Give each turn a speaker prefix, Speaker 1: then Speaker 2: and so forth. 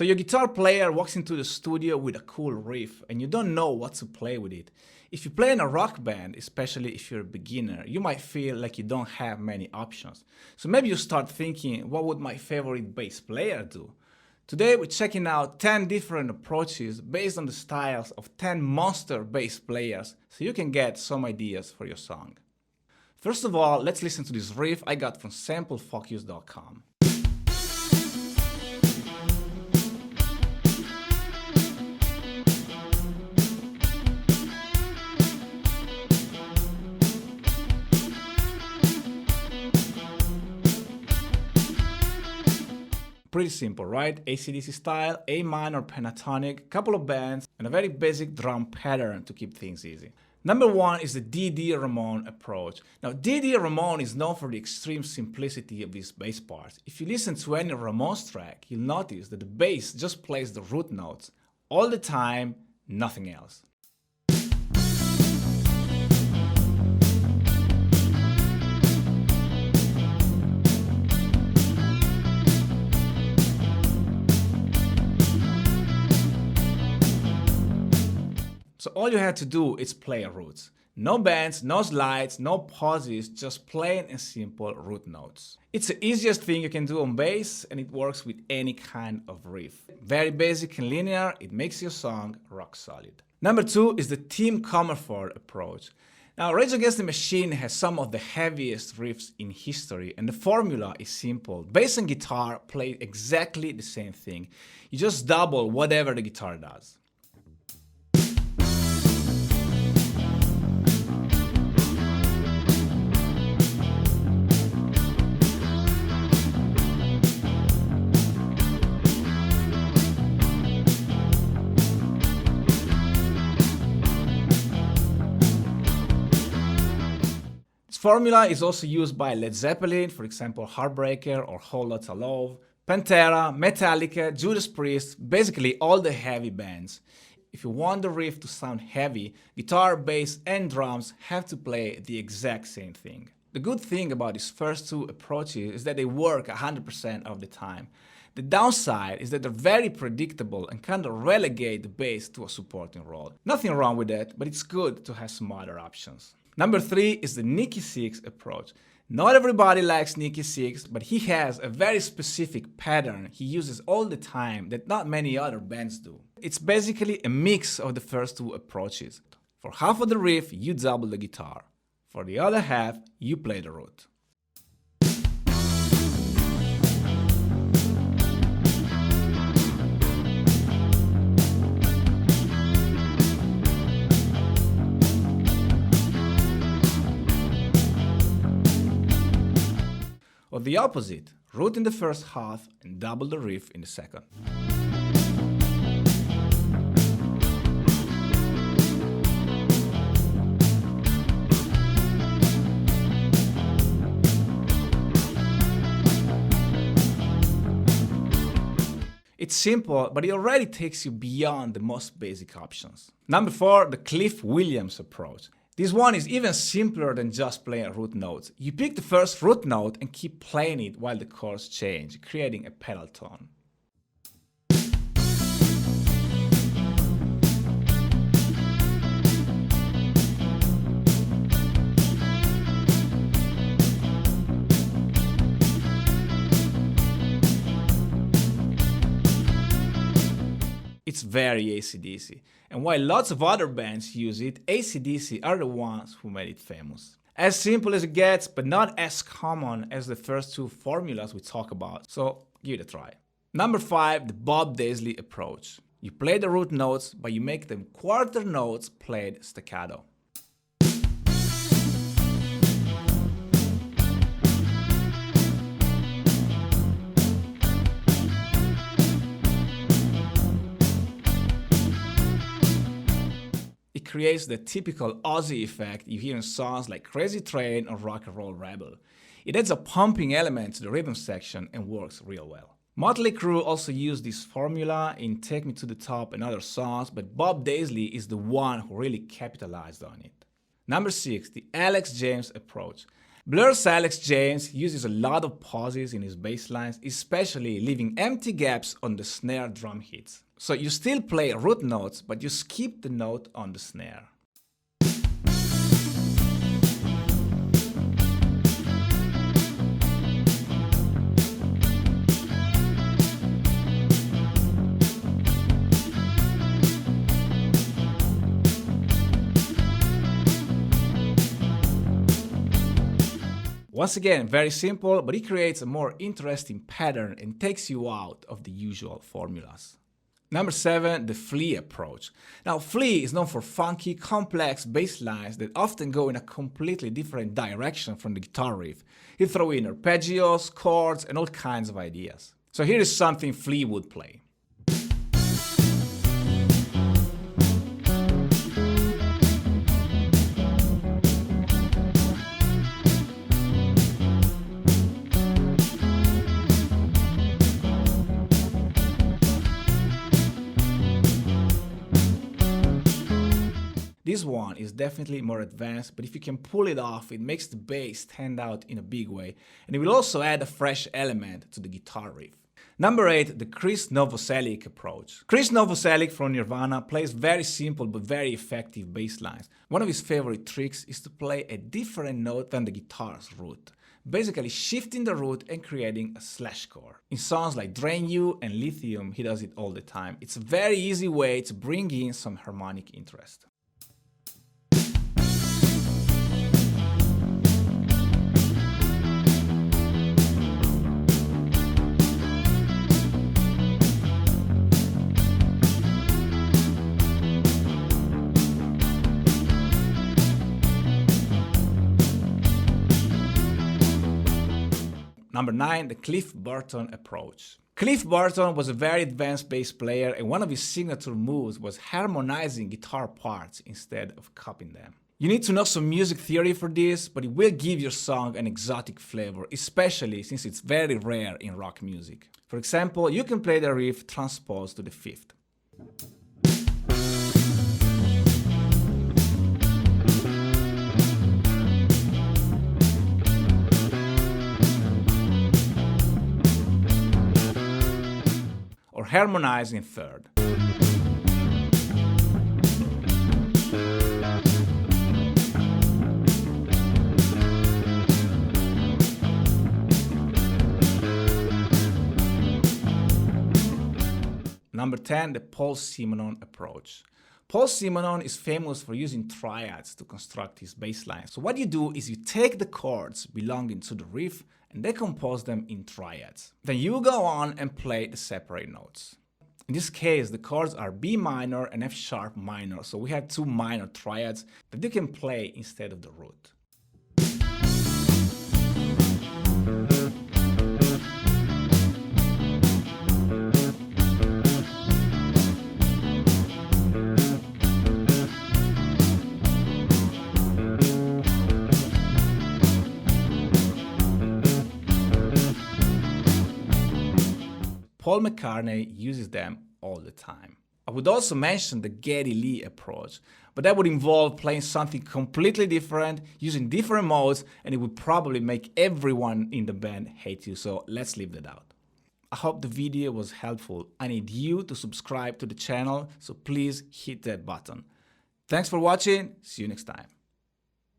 Speaker 1: So your guitar player walks into the studio with a cool riff and you don't know what to play with it. If you play in a rock band, especially if you're a beginner, you might feel like you don't have many options. So maybe you start thinking, what would my favorite bass player do? Today we're checking out 10 different approaches based on the styles of 10 monster bass players so you can get some ideas for your song. First of all, let's listen to this riff I got from samplefocus.com. Pretty simple, right? AC/DC style, A minor pentatonic, couple of bends, and a very basic drum pattern to keep things easy. Number 1 is the DD Ramon approach. Now, DD Ramon is known for the extreme simplicity of his bass parts. If you listen to any Ramon's track, you'll notice that the bass just plays the root notes all the time, nothing else. So all you have to do is play roots. No bends, no slides, no pauses, just plain and simple root notes. It's the easiest thing you can do on bass and it works with any kind of riff. Very basic and linear, it makes your song rock solid. Number 2 is the Tim Comerford approach. Now, Rage Against the Machine has some of the heaviest riffs in history and the formula is simple. Bass and guitar play exactly the same thing. You just double whatever the guitar does. Formula is also used by Led Zeppelin, for example Heartbreaker or Whole Lotta Love, Pantera, Metallica, Judas Priest, basically all the heavy bands. If you want the riff to sound heavy, guitar, bass and drums have to play the exact same thing. The good thing about these first 2 approaches is that they work 100% of the time. The downside is that they're very predictable and kind of relegate the bass to a supporting role. Nothing wrong with that, but it's good to have some other options. Number 3 is the Nikki Six Approach. Not everybody likes Nikki Six, but he has a very specific pattern he uses all the time that not many other bands do. It's basically a mix of the first 2 approaches. For half of the riff, you double the guitar. For the other half, you play the root. Or the opposite, root in the first half and double the riff in the second. It's simple, but it already takes you beyond the most basic options. Number 4, the Cliff Williams approach. This one is even simpler than just playing root notes. You pick the first root note and keep playing it while the chords change, creating a pedal tone. It's very AC/DC, and while lots of other bands use it, AC/DC are the ones who made it famous. As simple as it gets, but not as common as the first 2 formulas we talk about, so give it a try. Number 5, the Bob Daisley approach. You play the root notes, but you make them quarter notes played staccato. It creates the typical Aussie effect you hear in songs like Crazy Train or Rock and Roll Rebel. It adds a pumping element to the rhythm section and works real well. Motley Crue also used this formula in Take Me to the Top and other songs, but Bob Daisley is the one who really capitalized on it. Number 6, the Alex James approach. Blur's Alex James uses a lot of pauses in his bass lines, especially leaving empty gaps on the snare drum hits. So you still play root notes, but you skip the note on the snare. Once again, very simple, but it creates a more interesting pattern and takes you out of the usual formulas. Number 7, the Flea approach. Now, Flea is known for funky, complex bass lines that often go in a completely different direction from the guitar riff. He throws in arpeggios, chords, and all kinds of ideas. So here is something Flea would play. This one is definitely more advanced, but if you can pull it off, it makes the bass stand out in a big way, and it will also add a fresh element to the guitar riff. Number 8, the Chris Novoselic approach. Chris Novoselic from Nirvana plays very simple but very effective bass lines. One of his favorite tricks is to play a different note than the guitar's root, basically shifting the root and creating a slash chord. In songs like Drain You and Lithium, he does it all the time. It's a very easy way to bring in some harmonic interest. Number 9, the Cliff Barton approach. Cliff Barton was a very advanced bass player, and one of his signature moves was harmonizing guitar parts instead of copying them. You need to know some music theory for this, but it will give your song an exotic flavor, especially since it's very rare in rock music. For example, you can play the riff transposed to the fifth. Or harmonize in third. Number 10, the Paul Simmonon approach. Paul Simmonon is famous for using triads to construct his bass line. So what you do is you take the chords belonging to the riff and decompose them in triads. Then you go on and play the separate notes. In this case, the chords are B minor and F sharp minor, so we have two minor triads that you can play instead of the root. Paul McCartney uses them all the time. I would also mention the Geddy Lee approach, but that would involve playing something completely different, using different modes, and it would probably make everyone in the band hate you, so let's leave that out. I hope the video was helpful. I need you to subscribe to the channel, so please hit that button. Thanks for watching, see you next time.